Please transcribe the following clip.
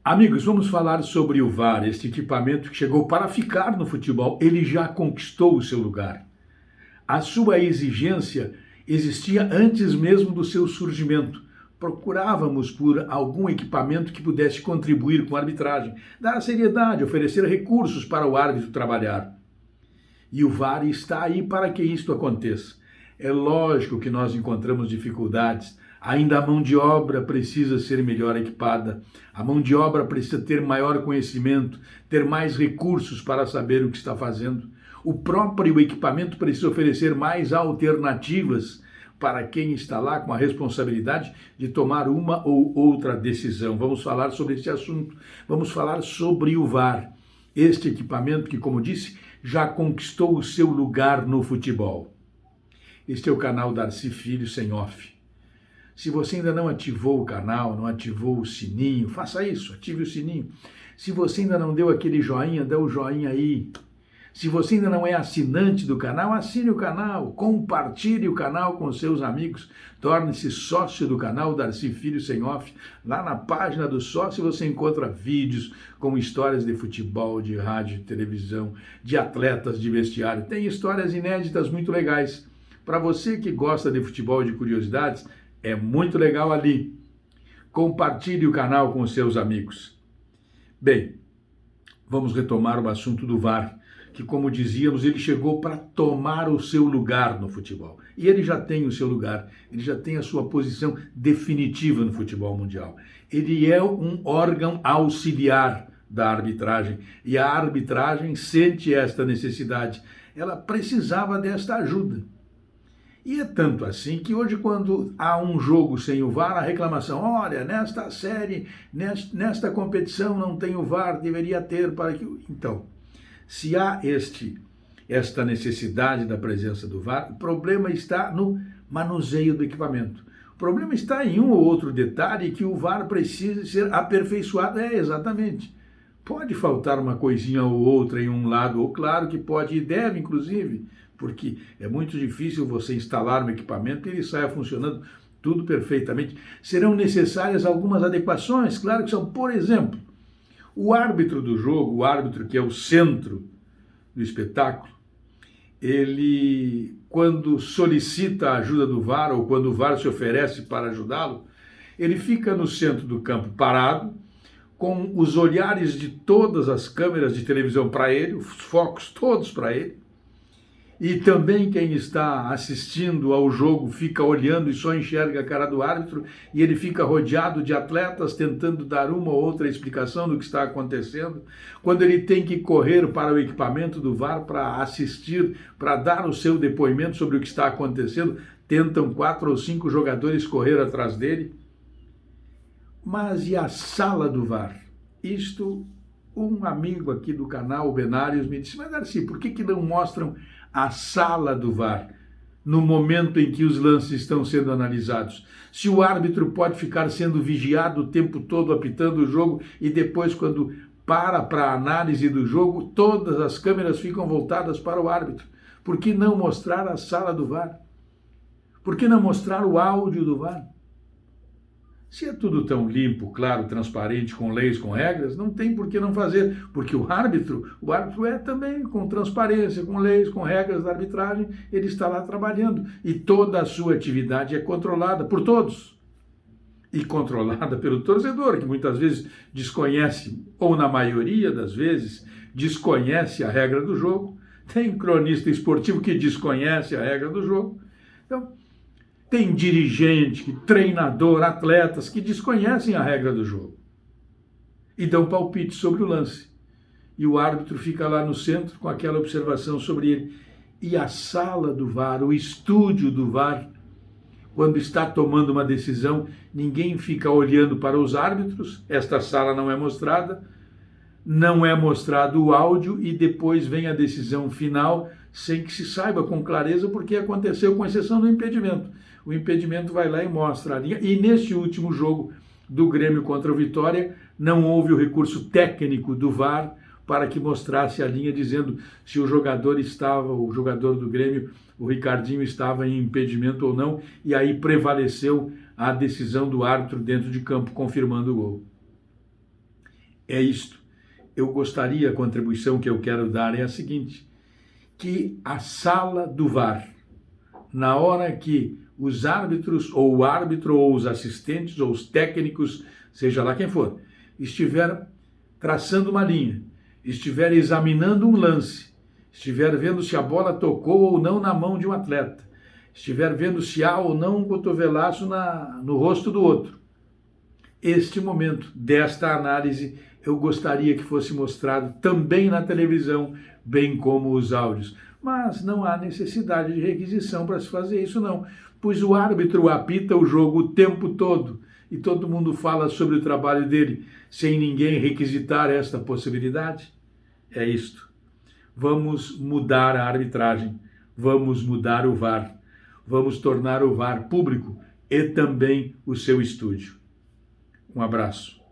Amigos, vamos falar sobre o VAR, este equipamento que chegou para ficar no futebol. Ele já conquistou o seu lugar. A sua exigência existia antes mesmo do seu surgimento. Procurávamos por algum equipamento que pudesse contribuir com a arbitragem, dar seriedade, oferecer recursos para o árbitro trabalhar. E o VAR está aí para que isto aconteça. É lógico que nós encontramos dificuldades. Ainda a mão de obra precisa ser melhor equipada, a mão de obra precisa ter maior conhecimento, ter mais recursos para saber o que está fazendo. O próprio equipamento precisa oferecer mais alternativas para quem está lá com a responsabilidade de tomar uma ou outra decisão. Vamos falar sobre esse assunto, vamos falar sobre o VAR. Este equipamento que, como disse, já conquistou o seu lugar no futebol. Este é o canal Darcy Filho Sem Off. Se você ainda não ativou o canal, não ativou o sininho, faça isso, ative o sininho. Se você ainda não deu aquele joinha, dê o joinha aí. Se você ainda não é assinante do canal, assine o canal, compartilhe o canal com seus amigos, torne-se sócio do canal Darcy Filho Sem Off. Lá na página do sócio você encontra vídeos com histórias de futebol, de rádio, de televisão, de atletas de vestiário. Tem histórias inéditas muito legais. Para você que gosta de futebol e de curiosidades, é muito legal ali. Compartilhe o canal com seus amigos. Bem, vamos retomar o assunto do VAR, que, como dizíamos, ele chegou para tomar o seu lugar no futebol. E ele já tem o seu lugar, ele já tem a sua posição definitiva no futebol mundial. Ele é um órgão auxiliar da arbitragem, e a arbitragem sente esta necessidade. Ela precisava desta ajuda. E é tanto assim que hoje, quando há um jogo sem o VAR, a reclamação, olha, nesta série, nesta competição não tem o VAR, deveria ter para que... Então, se há esta necessidade da presença do VAR, o problema está no manuseio do equipamento. O problema está em um ou outro detalhe que o VAR precisa ser aperfeiçoado. É, exatamente. Pode faltar uma coisinha ou outra em um lado, ou claro que pode e deve, inclusive, porque é muito difícil você instalar um equipamento e ele saia funcionando tudo perfeitamente. Serão necessárias algumas adequações, claro que são, por exemplo, o árbitro do jogo, o árbitro que é o centro do espetáculo, ele, quando solicita a ajuda do VAR ou quando o VAR se oferece para ajudá-lo, ele fica no centro do campo parado, com os olhares de todas as câmeras de televisão para ele, os focos todos para ele, e também quem está assistindo ao jogo fica olhando e só enxerga a cara do árbitro, e ele fica rodeado de atletas tentando dar uma ou outra explicação do que está acontecendo. Quando ele tem que correr para o equipamento do VAR para assistir, para dar o seu depoimento sobre o que está acontecendo, tentam 4 ou 5 jogadores correr atrás dele. Mas e a sala do VAR? Isto, um amigo aqui do canal, o Benários, me disse, mas Darcy, por que não mostram a sala do VAR no momento em que os lances estão sendo analisados? Se o árbitro pode ficar sendo vigiado o tempo todo, apitando o jogo, e depois, quando para a análise do jogo, todas as câmeras ficam voltadas para o árbitro. Por que não mostrar a sala do VAR? Por que não mostrar o áudio do VAR? Se é tudo tão limpo, claro, transparente, com leis, com regras, não tem por que não fazer, porque o árbitro é também com transparência, com leis, com regras da arbitragem, ele está lá trabalhando e toda a sua atividade é controlada por todos e controlada pelo torcedor, que muitas vezes desconhece, ou na maioria das vezes, desconhece a regra do jogo. Tem cronista esportivo que desconhece a regra do jogo. Então, tem dirigente, treinador, atletas que desconhecem a regra do jogo e dão palpite sobre o lance. E o árbitro fica lá no centro com aquela observação sobre ele. E a sala do VAR, o estúdio do VAR, quando está tomando uma decisão, ninguém fica olhando para os árbitros, esta sala não é mostrada, não é mostrado o áudio e depois vem a decisão final sem que se saiba com clareza porque aconteceu, com exceção do impedimento. O impedimento vai lá e mostra a linha. E neste último jogo do Grêmio contra o Vitória, não houve o recurso técnico do VAR para que mostrasse a linha dizendo se o jogador do Grêmio, o Ricardinho, estava em impedimento ou não. E aí prevaleceu a decisão do árbitro dentro de campo, confirmando o gol. É isto. Eu gostaria, a contribuição que eu quero dar é a seguinte, que a sala do VAR, na hora que os árbitros, ou o árbitro, ou os assistentes, ou os técnicos, seja lá quem for, estiver traçando uma linha, estiver examinando um lance, estiver vendo se a bola tocou ou não na mão de um atleta, estiver vendo se há ou não um cotovelaço no rosto do outro, este momento desta análise eu gostaria que fosse mostrado também na televisão, bem como os áudios. Mas não há necessidade de requisição para se fazer isso, não, pois o árbitro apita o jogo o tempo todo e todo mundo fala sobre o trabalho dele sem ninguém requisitar esta possibilidade. É isto. Vamos mudar a arbitragem, vamos mudar o VAR, vamos tornar o VAR público e também o seu estúdio. Um abraço.